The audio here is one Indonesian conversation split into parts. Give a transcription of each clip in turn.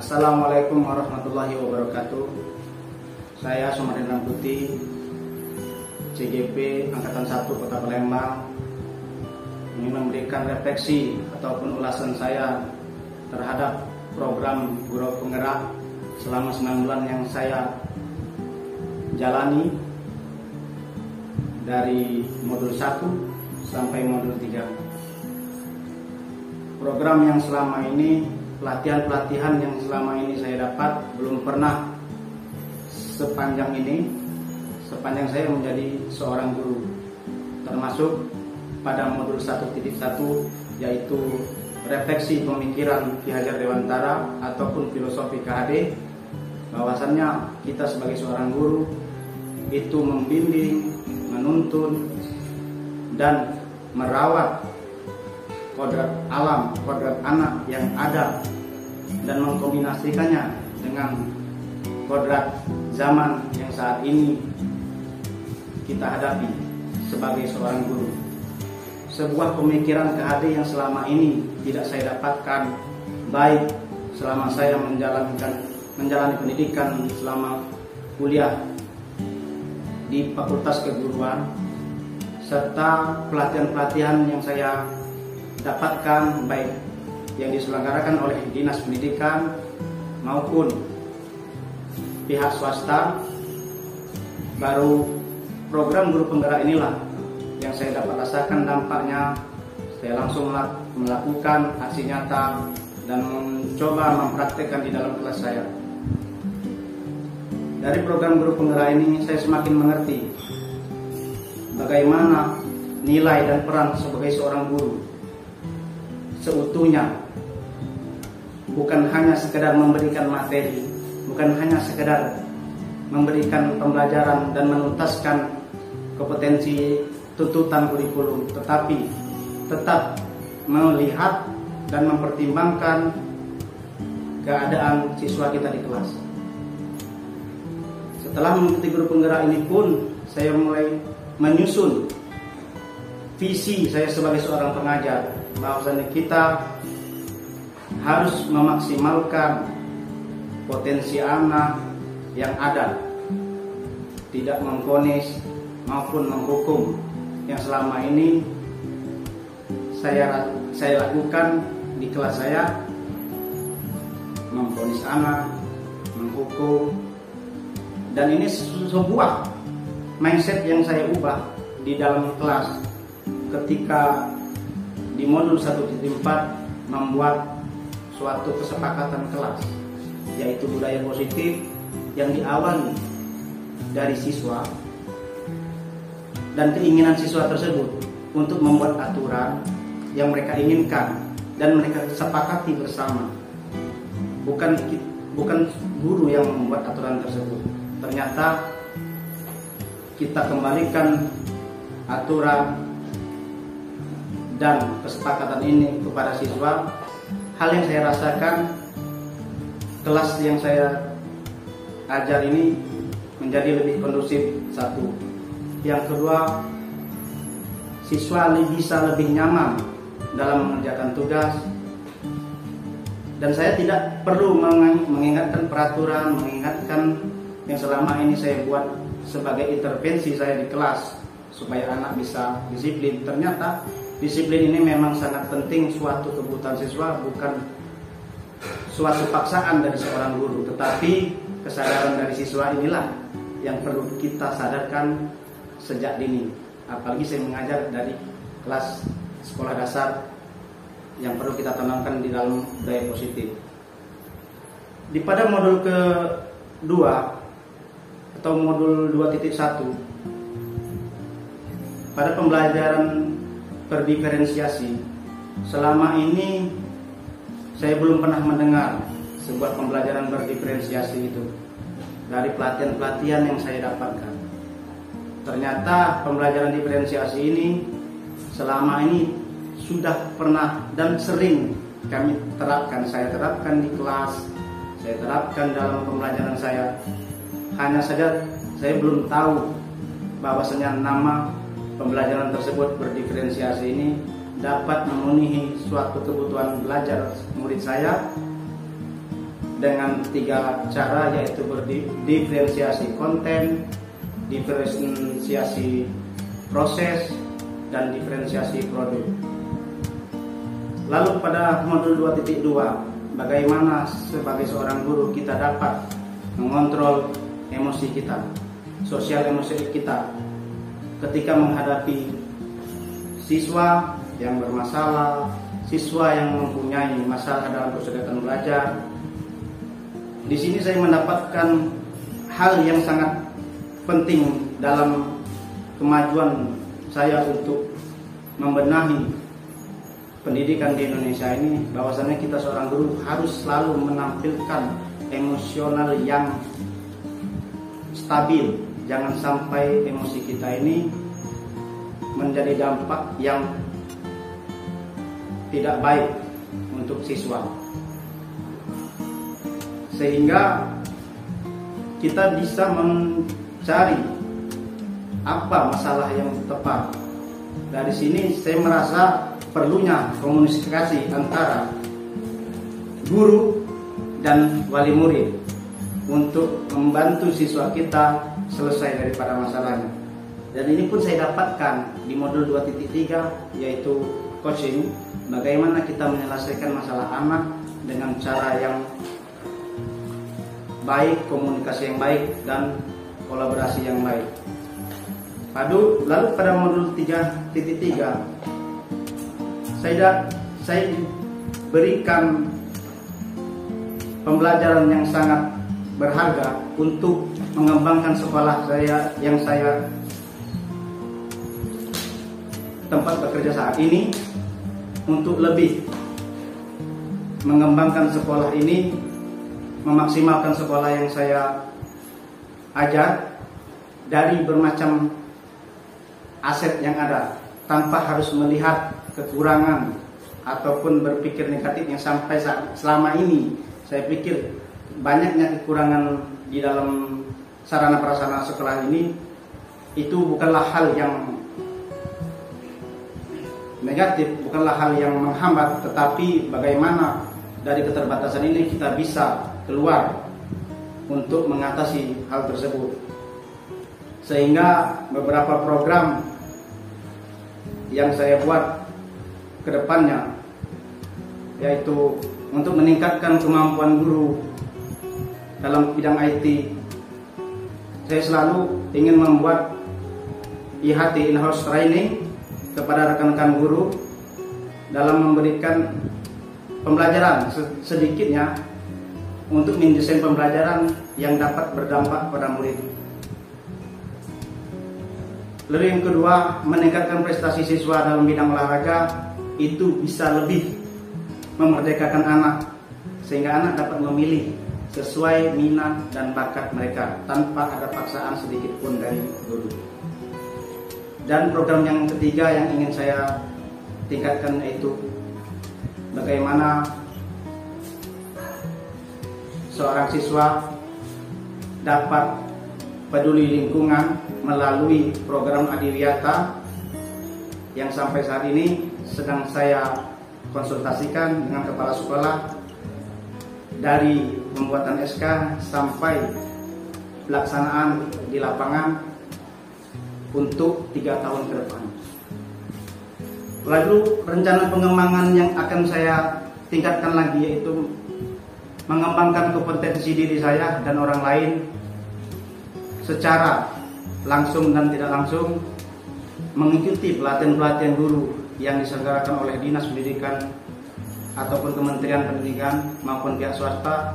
Assalamualaikum warahmatullahi wabarakatuh. Saya Sumarendra Putih, CGP Angkatan 1 Kota Palembang, ingin memberikan refleksi ataupun ulasan saya terhadap program Guru Penggerak selama 9 bulan yang saya jalani dari modul 1 sampai modul 3. Program yang selama ini, pelatihan-pelatihan yang selama ini saya dapat belum pernah sepanjang saya menjadi seorang guru, termasuk pada modul 1.1 yaitu refleksi pemikiran Ki Hajar Dewantara ataupun filosofi KHD, bahwasannya kita sebagai seorang guru itu membimbing, menuntun dan merawat kodrat alam, kodrat anak yang ada dan mengkombinasikannya dengan kodrat zaman yang saat ini kita hadapi sebagai seorang guru. Sebuah pemikiran KHD yang selama ini tidak saya dapatkan, baik selama saya menjalani pendidikan selama kuliah di Fakultas Keguruan, serta pelatihan-pelatihan yang saya dapatkan baik yang diselenggarakan oleh Dinas Pendidikan maupun pihak swasta. Baru program Guru Penggerak inilah yang saya dapat rasakan dampaknya. Saya langsung melakukan aksi nyata dan mencoba mempraktekkan di dalam kelas saya. Dari program Guru Penggerak ini saya semakin mengerti bagaimana nilai dan peran sebagai seorang guru seutuhnya, bukan hanya sekedar memberikan materi, bukan hanya sekedar memberikan pembelajaran dan menuntaskan kompetensi tuntutan kurikulum, tetapi tetap melihat dan mempertimbangkan keadaan siswa kita di kelas. Setelah mengikuti Guru Penggerak ini pun saya mulai menyusun visi saya sebagai seorang pengajar, bahwasanya kita harus memaksimalkan potensi anak yang ada, tidak memvonis maupun menghukum yang selama ini saya lakukan di kelas saya, memvonis anak, menghukum. Dan ini sebuah mindset yang saya ubah di dalam kelas ketika di modul 1.4 membuat suatu kesepakatan kelas, yaitu budaya positif yang diawali dari siswa dan keinginan siswa tersebut untuk membuat aturan yang mereka inginkan dan mereka sepakati bersama. Bukan guru yang membuat aturan tersebut. Ternyata kita kembalikan aturan dan kesepakatan ini kepada siswa. Hal yang saya rasakan, kelas yang saya ajar ini menjadi lebih kondusif, satu. Yang kedua, siswa bisa lebih nyaman dalam mengerjakan tugas, dan saya tidak perlu mengingatkan peraturan, mengingatkan yang selama ini saya buat sebagai intervensi saya di kelas supaya anak bisa disiplin. Ternyata disiplin ini memang sangat penting, suatu kebutuhan siswa, bukan suatu paksaan dari seorang guru, tetapi kesadaran dari siswa inilah yang perlu kita sadarkan sejak dini. Apalagi saya mengajar dari kelas sekolah dasar, yang perlu kita tanamkan di dalam budaya positif. Di pada modul kedua atau modul 2.1, pada pembelajaran berdiferensiasi, selama ini saya belum pernah mendengar sebuah pembelajaran berdiferensiasi itu dari pelatihan-pelatihan yang saya dapatkan. Ternyata pembelajaran diferensiasi ini selama ini sudah pernah dan sering kami terapkan. Saya terapkan di kelas, saya terapkan dalam pembelajaran saya. Hanya saja saya belum tahu bahwasanya nama pembelajaran tersebut berdiferensiasi ini dapat memenuhi suatu kebutuhan belajar murid saya dengan 3 cara, yaitu diferensiasi konten, diferensiasi proses, dan diferensiasi produk. Lalu pada modul 2.2, bagaimana sebagai seorang guru kita dapat mengontrol emosi kita, sosial emosi kita ketika menghadapi siswa yang bermasalah, siswa yang mempunyai masalah dalam kesulitan belajar. Di sini saya mendapatkan hal yang sangat penting dalam kemajuan saya untuk membenahi pendidikan di Indonesia ini, bahwasannya kita seorang guru harus selalu menampilkan emosional yang stabil. Jangan sampai emosi kita ini menjadi dampak yang tidak baik untuk siswa, sehingga kita bisa mencari apa masalah yang tepat. Dari sini saya merasa perlunya komunikasi antara guru dan wali murid untuk membantu siswa kita selesai daripada masalahnya. Dan ini pun saya dapatkan di modul 2.3, yaitu coaching, bagaimana kita menyelesaikan masalah anak dengan cara yang baik, komunikasi yang baik, dan kolaborasi yang baik. Lalu pada modul 3.3 saya berikan pembelajaran yang sangat berharga untuk mengembangkan sekolah saya yang saya tempat bekerja saat ini, untuk lebih mengembangkan sekolah ini, memaksimalkan sekolah yang saya ajar dari bermacam aset yang ada, tanpa harus melihat kekurangan ataupun berpikir negatif yang sampai selama ini saya pikir banyaknya kekurangan di dalam sarana prasarana sekolah ini. Itu bukanlah hal yang negatif, bukanlah hal yang menghambat, tetapi bagaimana dari keterbatasan ini kita bisa keluar untuk mengatasi hal tersebut. Sehingga beberapa program yang saya buat ke depannya, yaitu untuk meningkatkan kemampuan guru dalam bidang IT. Saya selalu ingin membuat IHT, in-house training, kepada rekan-rekan guru dalam memberikan pembelajaran sedikitnya untuk mendesain pembelajaran yang dapat berdampak pada murid. Lalu yang kedua, meningkatkan prestasi siswa dalam bidang olahraga. Itu bisa lebih memerdekakan anak, sehingga anak dapat memilih sesuai minat dan bakat mereka tanpa ada paksaan sedikit pun dari guru. Dan program yang ketiga yang ingin saya tingkatkan, yaitu bagaimana seorang siswa dapat peduli lingkungan melalui program Adiwiyata yang sampai saat ini sedang saya konsultasikan dengan kepala sekolah, dari pembuatan SK sampai pelaksanaan di lapangan untuk 3 tahun ke depan. Lalu rencana pengembangan yang akan saya tingkatkan lagi, yaitu mengembangkan kompetensi diri saya dan orang lain secara langsung dan tidak langsung, mengikuti pelatihan-pelatihan guru yang diselenggarakan oleh Dinas Pendidikan ataupun Kementerian Pendidikan maupun pihak swasta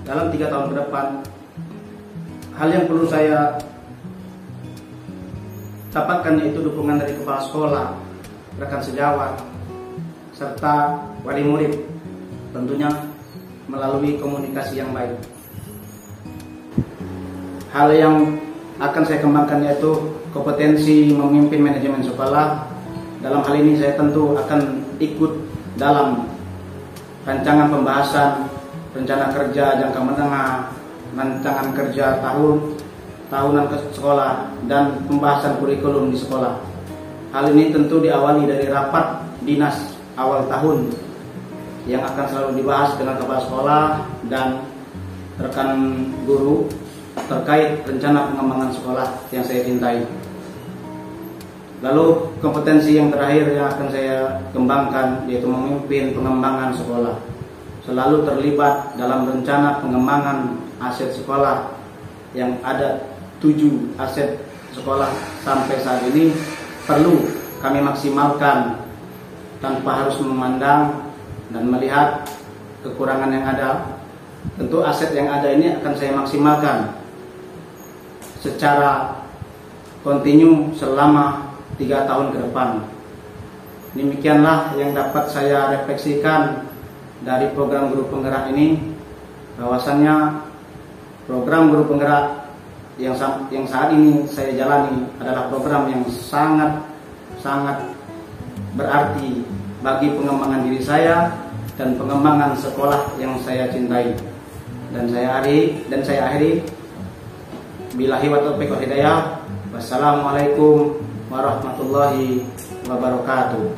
dalam 3 tahun ke depan. Hal yang perlu saya dapatkan yaitu dukungan dari kepala sekolah, rekan sejawat, serta wali murid, tentunya melalui komunikasi yang baik. Hal yang akan saya kembangkan yaitu kompetensi memimpin manajemen sekolah. Dalam hal ini saya tentu akan ikut dalam rancangan pembahasan rencana kerja jangka menengah, rancangan kerja tahunan ke sekolah, dan pembahasan kurikulum di sekolah. Hal ini tentu diawali dari rapat dinas awal tahun yang akan selalu dibahas dengan kepala sekolah dan rekan guru terkait rencana pengembangan sekolah yang saya cintai. Lalu kompetensi yang terakhir yang akan saya kembangkan yaitu memimpin pengembangan sekolah. Selalu terlibat dalam rencana pengembangan aset sekolah yang ada 7 aset sekolah sampai saat ini perlu kami maksimalkan tanpa harus memandang dan melihat kekurangan yang ada. Tentu aset yang ada ini akan saya maksimalkan secara kontinu selama 3 tahun ke depan. Demikianlah yang dapat saya refleksikan dari program guru penggerak ini, bahwasannya program guru penggerak yang saat ini saya jalani adalah program yang sangat berarti bagi pengembangan diri saya dan pengembangan sekolah yang saya cintai. Dan saya akhiri billahi wa taufiq wal hidayah. Wassalamualaikum warahmatullahi wabarakatuh.